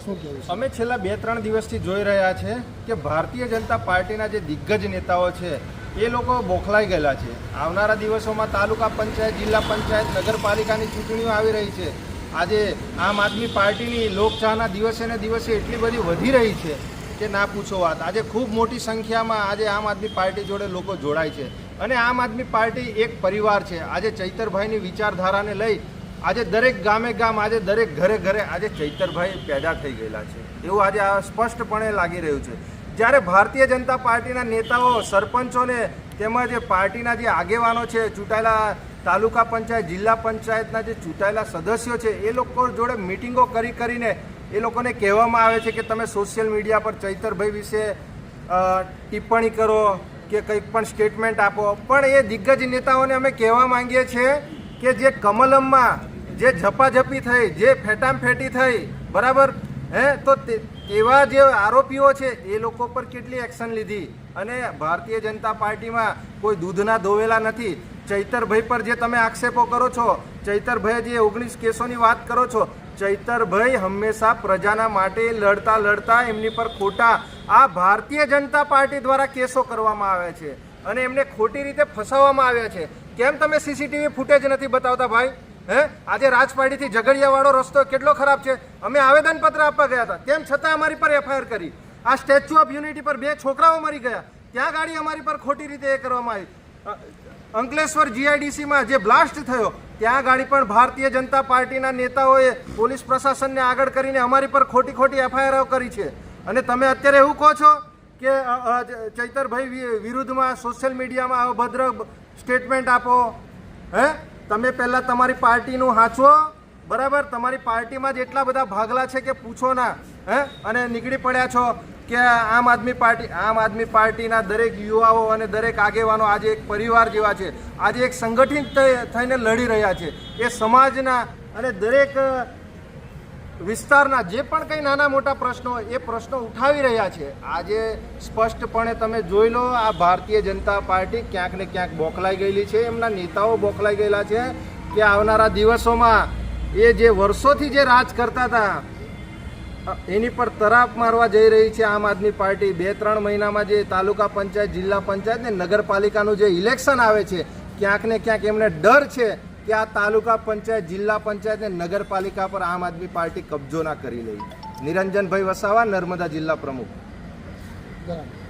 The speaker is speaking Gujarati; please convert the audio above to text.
શું કહેવું છે? અમે છેલ્લા 2-3 દિવસથી જોઈ રહ્યા છે કે ભારતીય જનતા પાર્ટીના જે દિગ્ગજ નેતાઓ છે એ લોકો બોખલાઈ ગયેલા છે. આવનારા દિવસોમાં તાલુકા પંચાયત, જિલ્લા પંચાયત, નગરપાલિકાની ચૂંટણીઓ આવી રહી છે. આજે આમ આદમી પાર્ટીની લોકચાહના દિવસે ને દિવસે એટલી બધી વધી રહી છે કે ના પૂછો વાત. આજે ખૂબ મોટી સંખ્યામાં આજે આમ આદમી પાર્ટી જોડે લોકો જોડાય છે અને આમ આદમી પાર્ટી એક પરિવાર છે. આજે ચૈતરભાઈની વિચારધારાને લઈ આજે દરેક ગામે ગામ, આજે દરેક ઘરે ઘરે આજે ચૈતરભાઈ પેદા થઈ ગયેલા છે એવું આજે આ સ્પષ્ટપણે લાગી રહ્યું છે. જ્યારે ભારતીય જનતા પાર્ટીના નેતાઓ, સરપંચોને તેમજ પાર્ટીના જે આગેવાનો છે, ચૂંટાયેલા તાલુકા પંચાયત, જિલ્લા પંચાયતના જે ચૂંટાયેલા સદસ્યો છે એ લોકો જોડે મિટિંગો કરીને એ લોકોને કહેવામાં આવે છે કે તમે સોશિયલ મીડિયા પર ચૈતરભાઈ વિશે ટિપ્પણી કરો કે કંઈક પણ સ્ટેટમેન્ટ આપો. પણ એ દિગ્ગજ નેતાઓને અમે કહેવા માંગીએ છીએ કે જે કમલમમાં જે ઝપાઝપી થઈ, જે ફેટામફેટી થઈ, બરાબર તો એવા જે આરોપીઓ છે એ લોકો પર કેટલી એક્શન લીધી? અને ભારતીય જનતા પાર્ટીમાં કોઈ દૂધના ધોવેલા નથી. ચૈતરભાઈ પર જે તમે આક્ષેપો કરો છો, ચૈતરભાઈ જે 19 કેસોની વાત કરો છો, ચૈતરભાઈ હંમેશા પ્રજાના માટે લડતા એમની પર ખોટા આ ભારતીય જનતા પાર્ટી દ્વારા કેસો કરવામાં આવે છે અને એમને ખોટી રીતે ફસાવવામાં આવ્યા છે. કેમ તમે સીસીટીવી ફૂટેજ નથી બતાવતા ભાઈ? આજે રાજપાડીથી ઝઘડિયાવાળો રસ્તો કેટલો ખરાબ છે. અમે આવેદનપત્ર આપવા ગયા હતા, તેમ છતાં અમારી પર એફઆઈઆર કરી. આ સ્ટેચ્યુ ઓફ યુનિટી પર 2 છોકરાઓ મરી ગયા, ત્યાં ગાડી અમારી પર ખોટી રીતે એ કરવામાં આવી. અંકલેશ્વર જીઆઈડીસીમાં જે બ્લાસ્ટ થયો ત્યાં ગાડી પણ ભારતીય જનતા પાર્ટીના નેતાઓએ પોલીસ પ્રશાસનને આગળ કરીને અમારી પર ખોટી એફઆઈઆર કરી છે. અને તમે અત્યારે એવું કહો છો કે ચૈતરભાઈ વિરુદ્ધમાં સોશિયલ મીડિયામાં અભદ્ર સ્ટેટમેન્ટ આપો. તમે પહેલાં તમારી પાર્ટીનું હાંચવો, બરાબર? તમારી પાર્ટીમાં જ એટલા બધા ભાગલા છે કે પૂછો ના. અને નીકળી પડ્યા છો કે આમ આદમી પાર્ટીના દરેક યુવાઓ અને દરેક આગેવાનો આજે એક પરિવાર જેવા છે. આજે એક સંગઠિત થઈને લડી રહ્યા છે. એ સમાજના અને દરેક વિસ્તારના જે પણ કંઈ નાના મોટા પ્રશ્નો એ પ્રશ્નો ઉઠાવી રહ્યા છે. આજે સ્પષ્ટપણે તમે જોઈ લો, આ ભારતીય જનતા પાર્ટી ક્યાંક ને ક્યાંક બોખલાઈ ગયેલી છે. એમના નેતાઓ બોખલાઈ ગયેલા છે કે આવનારા દિવસોમાં એ જે વર્ષોથી જે રાજ કરતા હતા એની પર તરાપ મારવા જઈ રહી છે આમ આદમી પાર્ટી. 2-3 મહિનામાં જે તાલુકા પંચાયત, જિલ્લા પંચાયત ને નગરપાલિકાનું જે ઇલેક્શન આવે છે, ક્યાંક ને ક્યાંક એમને ડર છે કે આ તાલુકા પંચાયત, જિલ્લા પંચાયત ને નગરપાલિકા પર આમ આદમી પાર્ટી કબજો ના કરી લે. નિરંજનભાઈ વસાવા, નર્મદા જિલ્લા પ્રમુખ. બરાબર.